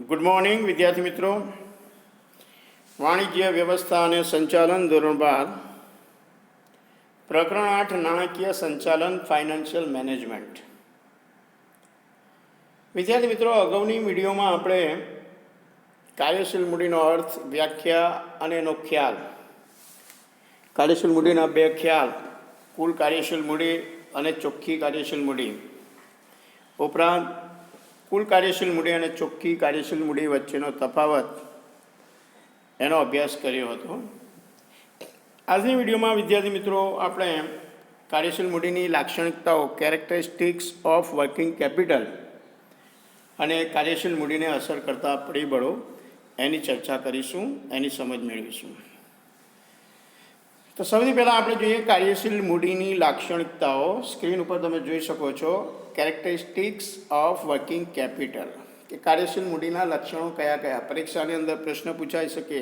Good morning વિદ્યાર્થી મિત્રો. વાણિજ્ય વ્યવસ્થા અને સંચાલન ધોરણ 12 પ્રકરણ 8 નાણાકીય સંચાલન ફાઇનાન્શિયલ મેનેજમેન્ટ. વિદ્યાર્થી મિત્રો, અગાઉની વિડીયોમાં આપણે કાર્યશીલ મૂડીનો અર્થ, વ્યાખ્યા અને એનો ખ્યાલ, કાર્યશીલ મૂડીના બે ખ્યાલ, કુલ કાર્યશીલ મૂડી અને ચોખ્ખી કાર્યશીલ મૂડી ઉપરાંત કુલ કાર્યશીલ મૂડી અને ચોખ્ખી કાર્યશીલ મૂડી વચ્ચેનો તફાવત એનો અભ્યાસ કર્યો હતો. આજની વિડીયોમાં વિદ્યાર્થી મિત્રો આપણે કાર્યશીલ મૂડીની લાક્ષણિકતાઓ, કેરેક્ટરિસ્ટિક્સ ઓફ વર્કિંગ કેપિટલ અને કાર્યશીલ મૂડીને અસર કરતા પરિબળો એની ચર્ચા કરીશું, એની સમજ મેળવીશું. તો સૌથી પહેલાં આપણે જોઈએ કાર્યશીલ મૂડીની લાક્ષણિકતાઓ. સ્ક્રીન ઉપર તમે જોઈ શકો છો કેરેક્ટરિસ્ટિક્સ ઓફ વર્કિંગ કેપિટલ, કે કાર્યશીલ મૂડીના લક્ષણો કયા કયા. પરીક્ષાની અંદર પ્રશ્ન પૂછાઈ શકે,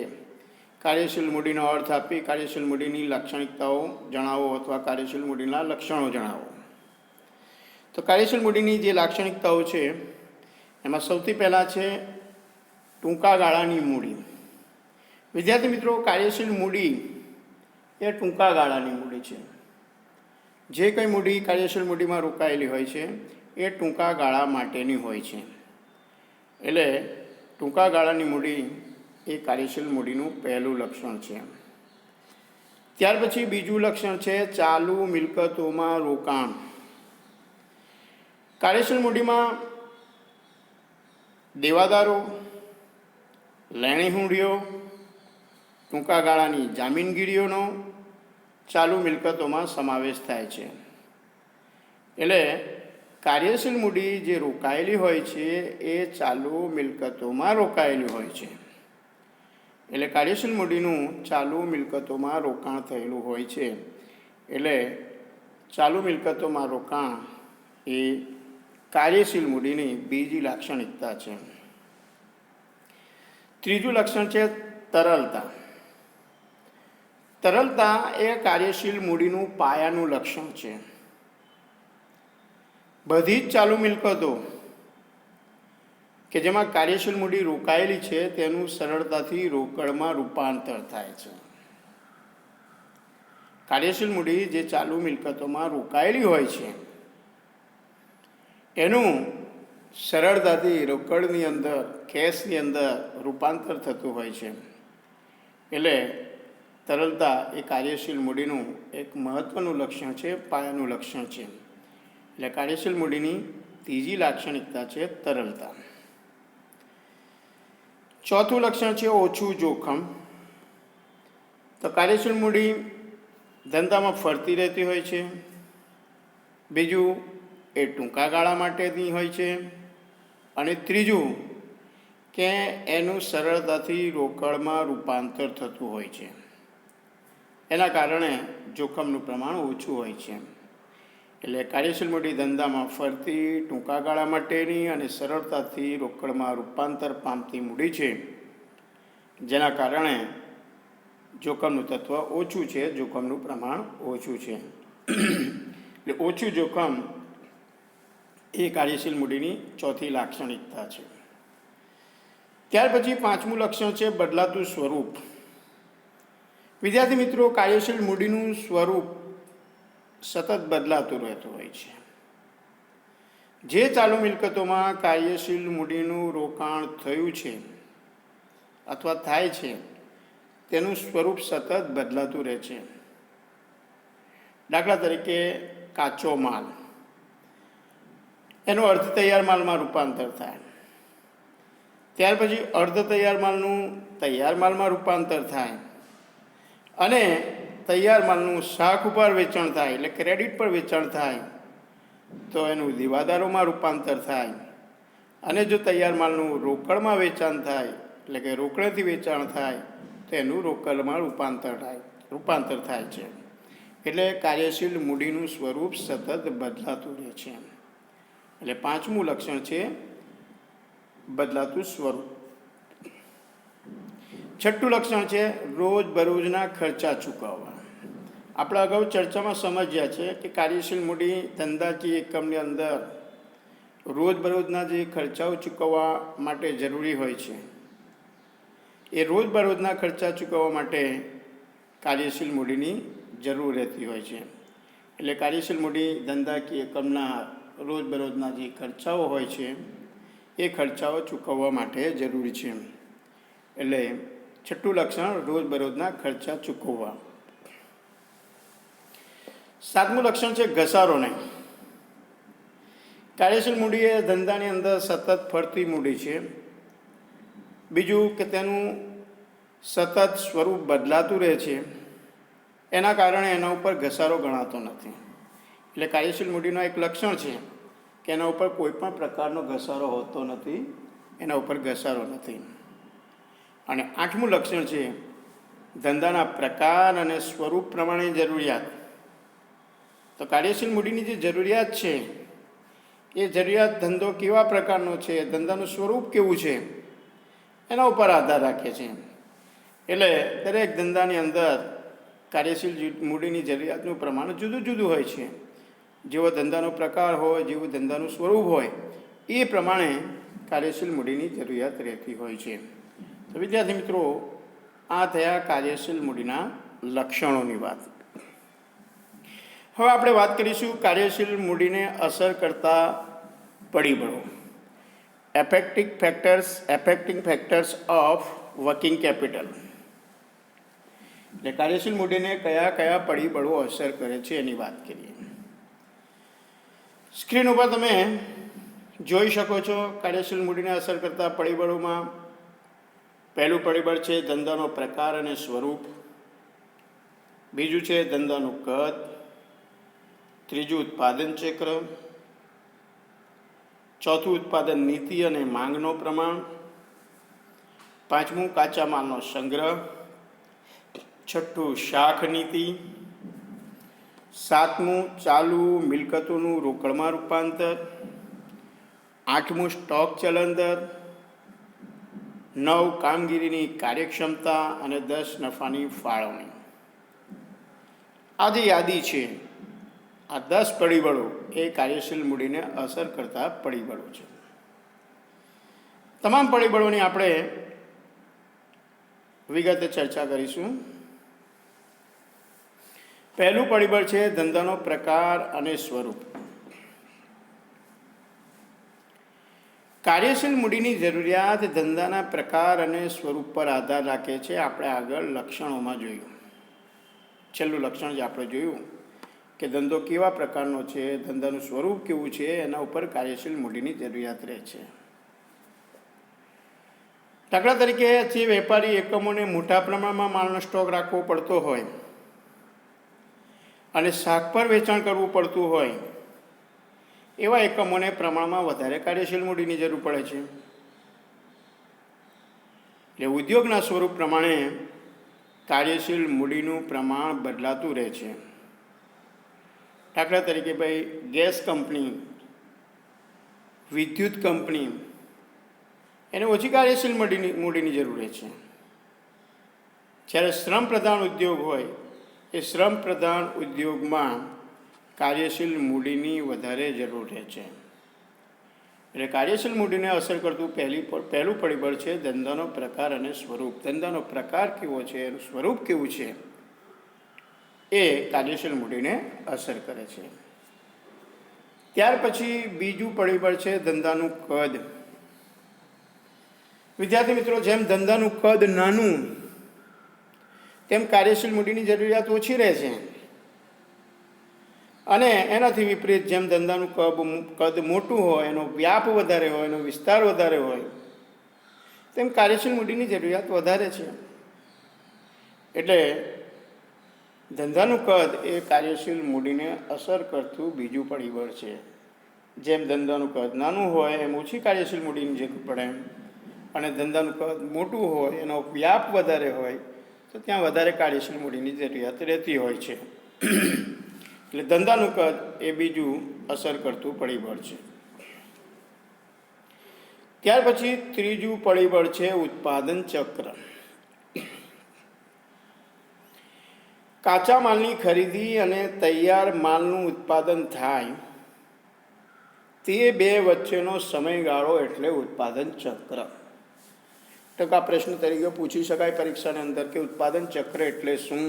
કાર્યશીલ મૂડીનો અર્થ આપી કાર્યશીલ મૂડીની લાક્ષણિકતાઓ જણાવો અથવા કાર્યશીલ મૂડીના લક્ષણો જણાવો. તો કાર્યશીલ મૂડીની જે લાક્ષણિકતાઓ છે એમાં સૌથી પહેલાં છે ટૂંકા ગાળાની મૂડી. વિદ્યાર્થી મિત્રો, કાર્યશીલ મૂડી એ ટૂંકા ગાળાની મૂડી છે. જે કંઈ મૂડી કાર્યશીલ મૂડીમાં રોકાયેલી હોય છે એ ટૂંકા ગાળા માટેની હોય છે. એટલે ટૂંકા ગાળાની મૂડી એ કાર્યશીલ મૂડીનું પહેલું લક્ષણ છે. ત્યાર પછી બીજું લક્ષણ છે ચાલુ મિલકતોમાં રોકાણ. કાર્યશીલ મૂડીમાં દેવાદારો, લેણી હુંડીઓ, ટૂંકા ગાળાની જામીનગીરીઓનો ચાલુ મિલકતોમાં સમાવેશ થાય છે. એટલે કાર્યશીલ મૂડી જે રોકાયેલી હોય છે એ ચાલુ મિલકતોમાં રોકાયેલી હોય છે. એટલે કાર્યશીલ મૂડીનું ચાલુ મિલકતોમાં રોકાણ થયેલું હોય છે. એટલે ચાલુ મિલકતોમાં રોકાણ એ કાર્યશીલ મૂડીની બીજી લાક્ષણિકતા છે. ત્રીજું લક્ષણ છે તરલતા. તરલતા એ કાર્યશીલ મૂડીનું પાયાનું લક્ષણ છે. બધી જ ચાલુ મિલકતો કે જેમાં કાર્યશીલ મૂડી રોકાયેલી છે તેનું સરળતાથી રોકડમાં રૂપાંતર થાય છે. કાર્યશીલ મૂડી જે ચાલુ મિલકતોમાં રોકાયેલી હોય છે એનું સરળતાથી રોકડની અંદર, કેશની અંદર રૂપાંતર થતું હોય છે. એટલે તરલતા એ કાર્યશીલ મૂડીનું એક મહત્ત્વનું લક્ષણ છે, પાયાનું લક્ષણ છે. એટલે કાર્યશીલ મૂડીની ત્રીજી લાક્ષણિકતા છે તરલતા. ચોથું લક્ષણ છે ઓછું જોખમ. તો કાર્યશીલ મૂડી ધંધામાં ફરતી રહેતી હોય છે. બીજું, એ ટૂંકા ગાળા માટેની હોય છે. અને ત્રીજું કે એનું સરળતાથી રોકડમાં રૂપાંતર થતું હોય છે. એના કારણે જોખમનું પ્રમાણ ઓછું હોય છે. એટલે કાર્યશીલ મૂડી ધંધામાં ફરતી, ટૂંકા ગાળા માટેની અને સરળતાથી રોકડમાં રૂપાંતર પામતી મૂડી છે, જેના કારણે જોખમનું તત્વ ઓછું છે, જોખમનું પ્રમાણ ઓછું છે. એટલે ઓછું જોખમ એ કાર્યશીલ મૂડીની ચોથી લાક્ષણિકતા છે. ત્યાર પછી પાંચમું લક્ષણ છે બદલાતું સ્વરૂપ. વિદ્યાર્થી મિત્રો, કાર્યશીલ મૂડીનું સ્વરૂપ સતત બદલાતું રહેતું હોય છે. જે ચાલુ મિલકતોમાં કાર્યશીલ મૂડીનું રોકાણ થયું છે અથવા થાય છે તેનું સ્વરૂપ સતત બદલાતું રહે છે. દાખલા તરીકે કાચો માલ, એનો અર્ધ તૈયાર માલમાં રૂપાંતર થાય. ત્યાર પછી અર્ધ તૈયાર માલનું તૈયાર માલમાં રૂપાંતર થાય અને તૈયાર માલનું શાખ ઉપર વેચાણ થાય, એટલે ક્રેડિટ પર વેચાણ થાય તો એનું દેવાદારોમાં રૂપાંતર થાય. અને જો તૈયાર માલનું રોકડમાં વેચાણ થાય, એટલે કે રોકડેથી વેચાણ થાય તો એનું રોકડમાં રૂપાંતર થાય છે. એટલે કાર્યશીલ મૂડીનું સ્વરૂપ સતત બદલાતું રહે છે. એટલે પાંચમું લક્ષણ છે બદલાતું સ્વરૂપ. છઠ્ઠું લક્ષણ છે રોજબરોજના ખર્ચા ચૂકવવા. આપણે અગાઉ ચર્ચામાં સમજ્યા છે કે કાર્યશીલ મૂડી ધંધાકીય એકમની અંદર રોજબરોજના જે ખર્ચાઓ ચૂકવવા માટે જરૂરી હોય છે એ રોજબરોજના ખર્ચા ચૂકવવા માટે કાર્યશીલ મૂડીની જરૂર રહેતી હોય છે. એટલે કાર્યશીલ મૂડી ધંધાકીય એકમના રોજબરોજના જે ખર્ચાઓ હોય છે એ ખર્ચાઓ ચૂકવવા માટે જરૂરી છે. એટલે છઠ્ઠું લક્ષણ રોજબરોજના ખર્ચા ચૂકવવા. સાતમું લક્ષણ છે ઘસારો નહીં. કાર્યશીલ મૂડી એ ધંધાની અંદર સતત ફરતી મૂડી છે. બીજું કે તેનું સતત સ્વરૂપ બદલાતું રહે છે, એના કારણે એના ઉપર ઘસારો ગણાતો નથી. એટલે કાર્યશીલ મૂડીનો એક લક્ષણ છે કે એના ઉપર કોઈ પણ પ્રકારનો ઘસારો હોતો નથી, એના ઉપર ઘસારો નથી. અને આઠમું લક્ષણ છે ધંધાના પ્રકાર અને સ્વરૂપ પ્રમાણે જરૂરિયાત. તો કાર્યશીલ મૂડીની જે જરૂરિયાત છે એ જરૂરિયાત ધંધો કેવા પ્રકારનો છે, ધંધાનું સ્વરૂપ કેવું છે, એના ઉપર આધાર રાખે છે. એટલે દરેક ધંધાની અંદર કાર્યશીલ મૂડીની જરૂરિયાતનું પ્રમાણ જુદું જુદું હોય છે. જેવો ધંધાનો પ્રકાર હોય, જેવું ધંધાનું સ્વરૂપ હોય, એ પ્રમાણે કાર્યશીલ મૂડીની જરૂરિયાત રહેતી હોય છે. તો વિદ્યાર્થી મિત્રો, આ થયા કાર્યશીલ મૂડીના લક્ષણોની વાત. હવે આપણે વાત કરીશું કાર્યશીલ મૂડીને અસર કરતા પરિબળો, એફેક્ટિંગ ફેક્ટર્સ ઓફ વર્કિંગ કેપિટલ. એટલે કાર્યશીલ મૂડીને કયા કયા પરિબળો અસર કરે છે એની વાત કરીએ. સ્ક્રીન ઉપર તમે જોઈ શકો છો કાર્યશીલ મૂડીને અસર કરતા પરિબળોમાં પહેલું પરિબળ છે ધંધાનો પ્રકાર અને સ્વરૂપ. બીજું છે ધંધાનું કદ. ત્રીજું ઉત્પાદન ચક્ર. ચોથું ઉત્પાદન નીતિ અને માંગનો પ્રમાણ. પાંચમું કાચા માલનો સંગ્રહ. છઠ્ઠું શાખ નીતિ. સાતમું ચાલુ મિલકતોનું રોકડમાં રૂપાંતર. આઠમું સ્ટોક ચલણ દર. 9 કામગીરીની કાર્યક્ષમતા અને 10 નફાની ફાળવણી. આ જે યાદી છે, આ 10 પરિબળો એ કાર્યશીલ મૂડીને અસર કરતા પરિબળો છે. તમામ પરિબળોની આપણે વિગતે ચર્ચા કરીશું. પહેલું પરિબળ છે ધંધાનો પ્રકાર અને સ્વરૂપ. કાર્યશીલ મૂડીની જરૂરિયાત ધંધાના પ્રકાર અને સ્વરૂપ પર આધાર રાખે છે. આપણે આગળ લક્ષણોમાં જોયું, છેલ્લું લક્ષણ જે આપણે જોયું કે ધંધો કેવા પ્રકારનો છે, ધંધાનું સ્વરૂપ કેવું છે, એના ઉપર કાર્યશીલ મૂડીની જરૂરિયાત રહે છે. દાખલા તરીકે જે વેપારી એકમોને મોટા પ્રમાણમાં માલનો સ્ટોક રાખવો પડતો હોય અને શાક પર વેચાણ કરવું પડતું હોય, એવા એકમોને પ્રમાણમાં વધારે કાર્યશીલ મૂડીની જરૂર પડે છે. એટલે ઉદ્યોગના સ્વરૂપ પ્રમાણે કાર્યશીલ મૂડીનું પ્રમાણ બદલાતું રહે છે. દાખલા તરીકે ભાઈ ગેસ કંપની, વિદ્યુત કંપની, એને ઓછી કાર્યશીલ મૂડીની જરૂર રહે છે. જ્યારે શ્રમ પ્રધાન ઉદ્યોગ હોય, એ શ્રમ પ્રધાન ઉદ્યોગમાં કાર્યશીલ મૂડીની વધારે જરૂર રહે છે. એટલે કાર્યશીલ મૂડીને અસર કરતું પહેલું પરિબળ છે ધંધાનો પ્રકાર અને સ્વરૂપ. ધંધાનો પ્રકાર કેવો છે, એનું સ્વરૂપ કેવું છે, એ કાર્યશીલ મૂડીને અસર કરે છે. ત્યાર પછી બીજું પરિબળ છે ધંધાનું કદ. વિદ્યાર્થી મિત્રો, જેમ ધંધાનું કદ નાનું તેમ કાર્યશીલ મૂડીની જરૂરિયાત ઓછી રહે છે. અને એનાથી વિપરીત જેમ ધંધાનું કદ મોટું હોય, એનો વ્યાપ વધારે હોય, એનો વિસ્તાર વધારે હોય, તેમ કાર્યશીલ મૂડીની જરૂરિયાત વધારે છે. એટલે ધંધાનું કદ એ કાર્યશીલ મૂડીને અસર કરતું બીજું પરિબળ છે. જેમ ધંધાનું કદ નાનું હોય એમ ઓછી કાર્યશીલ મૂડીની જરૂર પડે, અને ધંધાનું કદ મોટું હોય, એનો વ્યાપ વધારે હોય, તો ત્યાં વધારે કાર્યશીલ મૂડીની જરૂરિયાત રહેતી હોય છે. એટલે ધંધાનું કદ એ બીજું અસર કરતું પરિબળ છે. ત્યાર પછી ત્રીજું પરિબળ છે ઉત્પાદન ચક્ર. કાચા માલની ખરીદી અને તૈયાર માલનું ઉત્પાદન થાય તે બે વચ્ચેનો સમયગાળો એટલે ઉત્પાદન ચક્ર. ટકા પ્રશ્ન તરીકે પૂછી શકાય પરીક્ષાની અંદર કે ઉત્પાદન ચક્ર એટલે શું?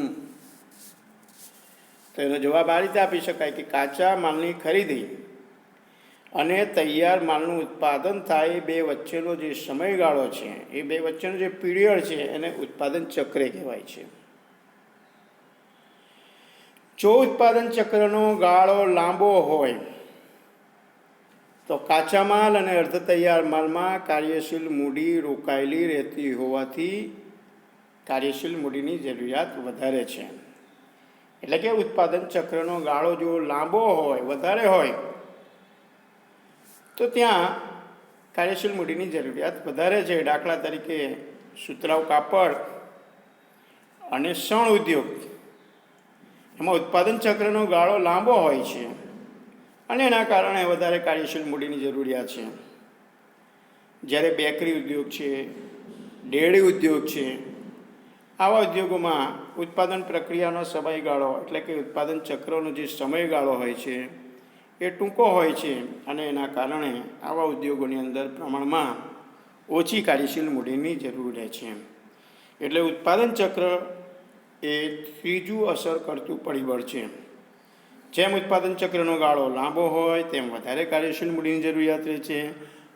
તો એનો જવાબ આ રીતે આપી શકાય કે કાચા માલની ખરીદી અને તૈયાર માલનું ઉત્પાદન થાય એ બે વચ્ચેનો જે સમયગાળો છે, એ બે વચ્ચેનો જે પીરિયડ છે એને ઉત્પાદન ચક્ર કહેવાય છે. જો ઉત્પાદન ચક્રનો ગાળો લાંબો હોય તો કાચા માલ અને અર્ધ તૈયાર માલમાં કાર્યશીલ મૂડી રોકાયેલી રહેતી હોવાથી કાર્યશીલ મૂડીની જરૂરિયાત વધારે છે. એટલે કે ઉત્પાદન ચક્રનો ગાળો જો લાંબો હોય, વધારે હોય, તો ત્યાં કાર્યશીલ મૂડીની જરૂરિયાત વધારે છે. દાખલા તરીકે સુતરાઉ કાપડ અને શણ ઉદ્યોગ, એમાં ઉત્પાદન ચક્રનો ગાળો લાંબો હોય છે અને એના કારણે વધારે કાર્યશીલ મૂડીની જરૂરિયાત છે. જ્યારે બેકરી ઉદ્યોગ છે, ડેરી ઉદ્યોગ છે, આવા ઉદ્યોગોમાં ઉત્પાદન પ્રક્રિયાનો સમયગાળો એટલે કે ઉત્પાદન ચક્રનો જે સમયગાળો હોય છે એ ટૂંકો હોય છે અને એના કારણે આવા ઉદ્યોગોની અંદર પ્રમાણમાં ઓછી કાર્યશીલ મૂડીની જરૂર રહે છે. એટલે ઉત્પાદન ચક્ર એ ત્રીજું અસર કરતું પરિબળ છે. જેમ ઉત્પાદન ચક્રનો ગાળો લાંબો હોય તેમ વધારે કાર્યશીલ મૂડીની જરૂરિયાત રહે છે,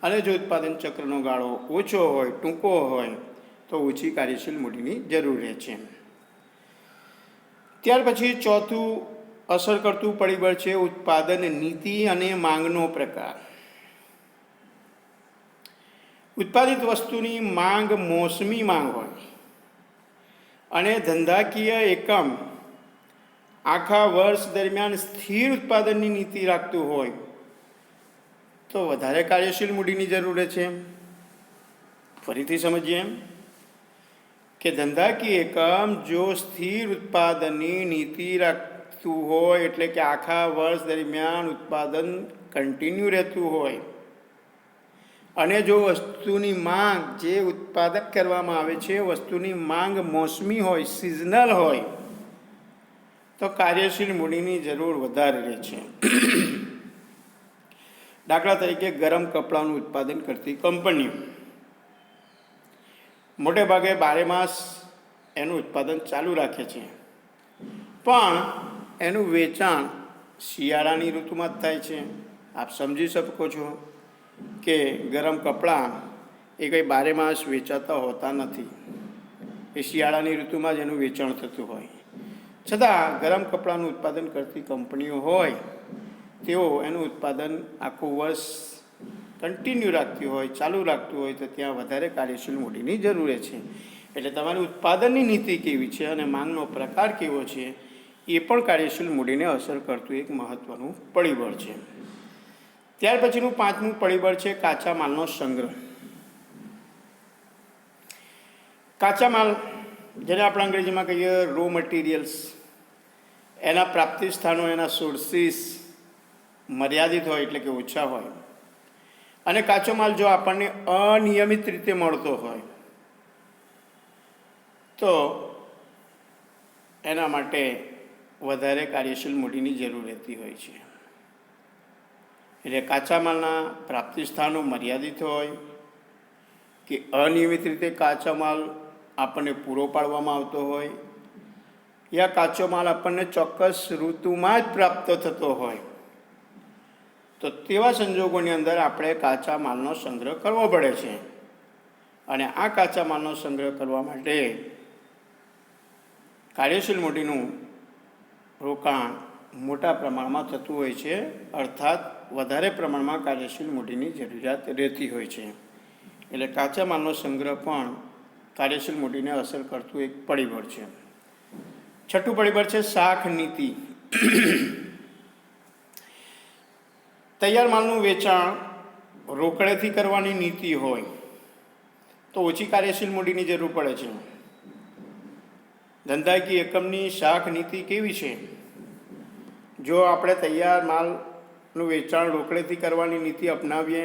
અને જો ઉત્પાદન ચક્રનો ગાળો ઓછો હોય, ટૂંકો હોય, તો ઓછી કાર્યશીલ મૂડીની જરૂર રહે છે. ત્યાર પછી ચોથું અસર કરતું પરિબળ છે ઉત્પાદન નીતિ અને માંગનો પ્રકાર. ઉત્પાદિત વસ્તુની માંગ મોસમી માંગ હોય અને ધંધાકીય એકમ આખા વર્ષ દરમિયાન સ્થિર ઉત્પાદનની નીતિ રાખતું હોય તો વધારે કાર્યશીલ મૂડીની જરૂર છે. ફરીથી સમજીએ કે ધંધાકીય એકમ જો સ્થિર ઉત્પાદનની નીતિ રાખતું હોય, એટલે કે આખા વર્ષ દરમિયાન ઉત્પાદન કન્ટિન્યુ રહેતું હોય, અને જો વસ્તુની માંગ જે ઉત્પાદન કરવામાં આવે છે વસ્તુની માંગ મોસમી હોય, સિઝનલ હોય, તો કાર્યશીલ મૂડીની જરૂર વધારે રહે છે. દાખલા તરીકે ગરમ કપડાનું ઉત્પાદન કરતી કંપનીઓ મોટે ભાગે 12 માસ એનું ઉત્પાદન ચાલુ રાખે છે, પણ એનું વેચાણ શિયાળાની ઋતુમાં જ થાય છે. આપ સમજી શકો છો કે ગરમ કપડાં એ કંઈ 12 માસ વેચાતા હોતા નથી, એ શિયાળાની ઋતુમાં જ એનું વેચાણ થતું હોય. છતાં ગરમ કપડાનું ઉત્પાદન કરતી કંપનીઓ હોય તેઓ એનું ઉત્પાદન આખું વર્ષ કન્ટિન્યુ રાખતી હોય, ચાલુ રાખતું હોય, તો ત્યાં વધારે કાર્યશીલ મૂડીની જરૂર છે. એટલે તમારી ઉત્પાદનની નીતિ કેવી છે અને માંગનો પ્રકાર કેવો છે એ પણ કાર્યશીલ મૂડીને અસર કરતું એક મહત્ત્વનું પરિબળ છે. ત્યાર પછીનું પાંચમું પરિબળ છે કાચા માલનો સંગ્રહ. કાચા માલ, જેને આપણે અંગ્રેજીમાં કહીએ રો મટીરિયલ્સ, એના પ્રાપ્તિ સ્થાનો, એના સોર્સિસ મર્યાદિત હોય, એટલે કે ઓછા હોય, અને કાચો માલ જો આપણને અનિયમિત રીતે મળતો હોય તો એના માટે વધારે કાર્યશીલ મૂડીની જરૂર રહેતી હોય છે. એટલે કાચા માલના પ્રાપ્તિ સ્થાનો મર્યાદિત હોય કે અનિયમિત રીતે કાચો માલ આપણને પૂરો પાડવામાં આવતો હોય, યા કાચો માલ આપણને ચોક્કસ ઋતુમાં જ પ્રાપ્ત થતો હોય, તો તેવા સંજોગોની અંદર આપણે કાચા માલનો સંગ્રહ કરવો પડે છે. અને આ કાચા માલનો સંગ્રહ કરવા માટે કાર્યશીલ મૂડીનું રોકાણ મોટા પ્રમાણમાં થતું હોય છે, અર્થાત વધારે પ્રમાણમાં કાર્યશીલ મૂડીની જરૂરિયાત રહેતી હોય છે. એટલે કાચા માલનો સંગ્રહ પણ કાર્યશીલ મૂડીને અસર કરતું એક પરિબળ છે. છઠ્ઠું પરિબળ છે શાખ નીતિ. તૈયાર માલનું વેચાણ રોકડેથી કરવાની નીતિ હોય તો ઓછી કાર્યશીલ મૂડીની જરૂર પડે છે. ધંધાકીય એકમની શાખ નીતિ કેવી છે? જો આપણે તૈયાર માલનું વેચાણ રોકડેથી કરવાની નીતિ અપનાવીએ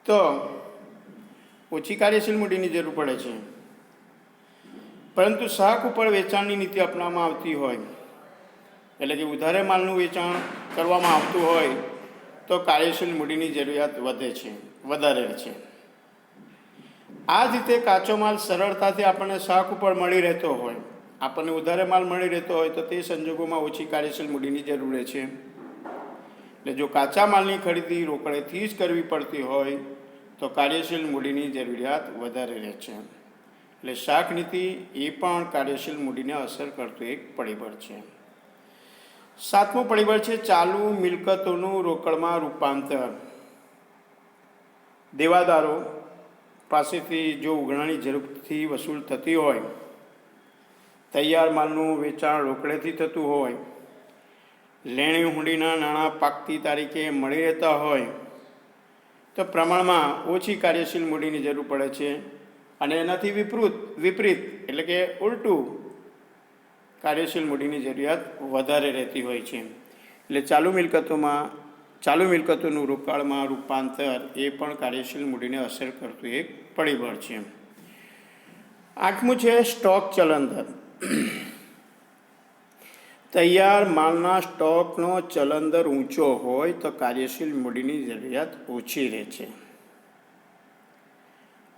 તો ઓછી કાર્યશીલ મૂડીની જરૂર પડે છે. પરંતુ શાખ ઉપર વેચાણની નીતિ અપનાવવામાં આવતી હોય, એટલે કે ઉધારે માલનું વેચાણ કરવામાં આવતું હોય, તો કાર્યશીલ મૂડીની જરૂરિયાત વધારે છે. આ જ રીતે કાચો માલ સરળતાથી આપણને શાક ઉપર મળી રહેતો હોય, આપણને ઉધારે માલ મળી રહેતો હોય તો તે સંજોગોમાં ઓછી કાર્યશીલ મૂડીની જરૂર રહે છે. એટલે જો કાચા માલની ખરીદી રોકડેથી જ કરવી પડતી હોય તો કાર્યશીલ મૂડીની જરૂરિયાત વધારે રહે છે. એટલે શાક નીતિ એ પણ કાર્યશીલ મૂડીને અસર કરતું એક પરિબળ છે. 7મું પરિબળ છે ચાલુ મિલકતોનું રોકડમાં રૂપાંતર. દેવાદારો પાસેથી જો ઉઘરાણી ઝડપથી વસૂલ થતી હોય, તૈયાર માલનું વેચાણ રોકડેથી થતું હોય, લેણી હુંડીના નાણાં પાકતી તારીખે મળી રહેતા હોય તો પ્રમાણમાં ઓછી કાર્યશીલ મૂડીની જરૂર પડે છે. અને એનાથી વિપરીત એટલે કે ઉલટું કાર્યશીલ મૂડીની જરૂરિયાત વધારે રહેતી હોય છે. એટલે ચાલુ મિલકતોનું રોકાણમાં રૂપાંતર એ પણ કાર્યશીલ મૂડીને અસર કરતું એક પરિબળ છે. 8મું છે સ્ટોક ચલણ. તૈયાર માલના સ્ટોકનો ચલણ દર ઊંચો હોય તો કાર્યશીલ મૂડીની જરૂરિયાત ઓછી રહે છે.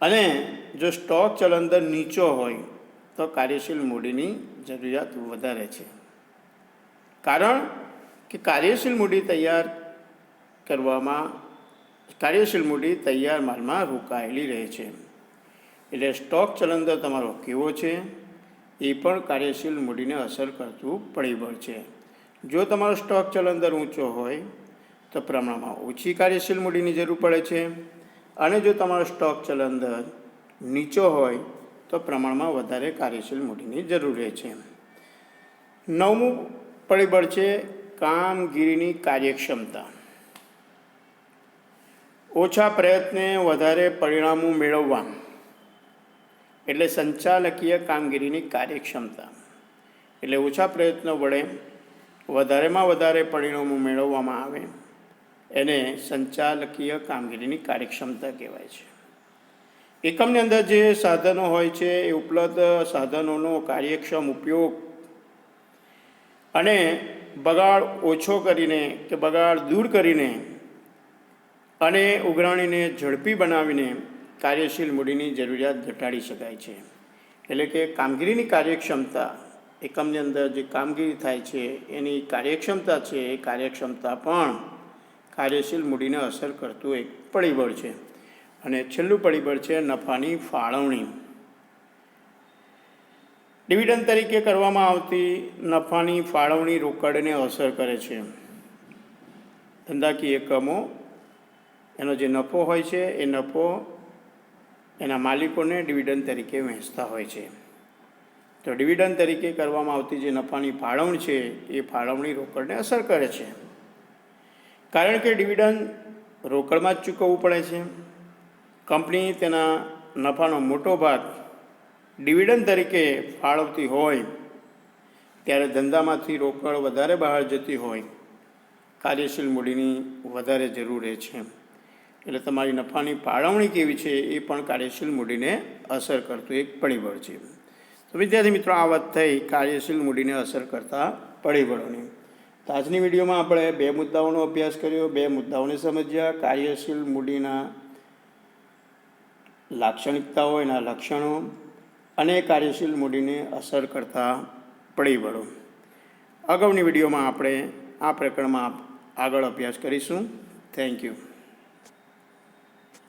અને જો સ્ટોક ચલણ દર નીચો હોય તો કાર્યશીલ મૂડીની જરૂરિયાત વધારે છે. કારણ કે કાર્યશીલ મૂડી તૈયાર માલમાં રોકાયેલી રહે છે. એટલે સ્ટોક ચલણ દર તમારો કેવો છે એ પણ કાર્યશીલ મૂડીને અસર કરતું પરિબળ છે. જો તમારો સ્ટોક ચલણ દર ઊંચો હોય તો પ્રમાણમાં ઓછી કાર્યશીલ મૂડીની જરૂર પડે છે. અને જો તમારો સ્ટોક ચલણ દર નીચો હોય તો પ્રમાણમાં વધારે કાર્યશીલ મૂડીની જરૂર રહે છે. 9મું પરિબળ છે કામગીરીની કાર્યક્ષમતા. ઓછા પ્રયત્ને વધારે પરિણામો મેળવવા એટલે સંચાલકીય કામગીરીની કાર્યક્ષમતા. એટલે ઓછા પ્રયત્નો વડે વધારેમાં વધારે પરિણામો મેળવવામાં આવે એને સંચાલકીય કામગીરીની કાર્યક્ષમતા કહેવાય છે. એકમની અંદર જે સાધનો હોય છે એ ઉપલબ્ધ સાધનોનો કાર્યક્ષમ ઉપયોગ અને બગાડ ઓછો કરીને કે બગાડ દૂર કરીને અને ઉઘરાણીને ઝડપી બનાવીને કાર્યશીલ મૂડીની જરૂરિયાત ઘટાડી શકાય છે. એટલે કે કામગીરીની કાર્યક્ષમતા, એકમની અંદર જે કામગીરી થાય છે એની કાર્યક્ષમતા છે, એ કાર્યક્ષમતા પણ કાર્યશીલ મૂડીને અસર કરતું એક પરિબળ છે. અને છેલ્લું પરિબળ છે નફાની ફાળવણી. ડિવિડન્ડ તરીકે કરવામાં આવતી નફાની ફાળવણી રોકડને અસર કરે છે. ધંધાકીય એકમો એનો જે નફો હોય છે એ નફો એના માલિકોને ડિવિડન્ડ તરીકે વહેંચતા હોય છે. તો ડિવિડન્ડ તરીકે કરવામાં આવતી જે નફાની ફાળવણી છે એ ફાળવણી રોકડને અસર કરે છે. કારણ કે ડિવિડન્ડ રોકડમાં જ ચૂકવવું પડે છે. કંપની તેના નફાનો મોટો ભાગ ડિવિડન્ડ તરીકે ફાળવતી હોય ત્યારે ધંધામાંથી રોકડ વધારે બહાર જતી હોય, કાર્યશીલ મૂડીની વધારે જરૂર રહે છે. એટલે તમારી નફાની ફાળવણી કેવી છે એ પણ કાર્યશીલ મૂડીને અસર કરતું એક પરિબળ છે. તો વિદ્યાર્થી મિત્રો, આ વાત થઈ કાર્યશીલ મૂડીને અસર કરતા પરિબળોની. તો આજની વિડીયોમાં આપણે 2 મુદ્દાઓનો અભ્યાસ કર્યો, 2 મુદ્દાઓને સમજ્યા. કાર્યશીલ મૂડીના લાક્ષણિકતાઓ, એના લક્ષણો અને કાર્યશીલ મૂડીને અસર કરતા પરિબળો. અગાઉની વિડીયોમાં આપણે આ પ્રકરણમાં આગળ અભ્યાસ કરીશું. Thank you.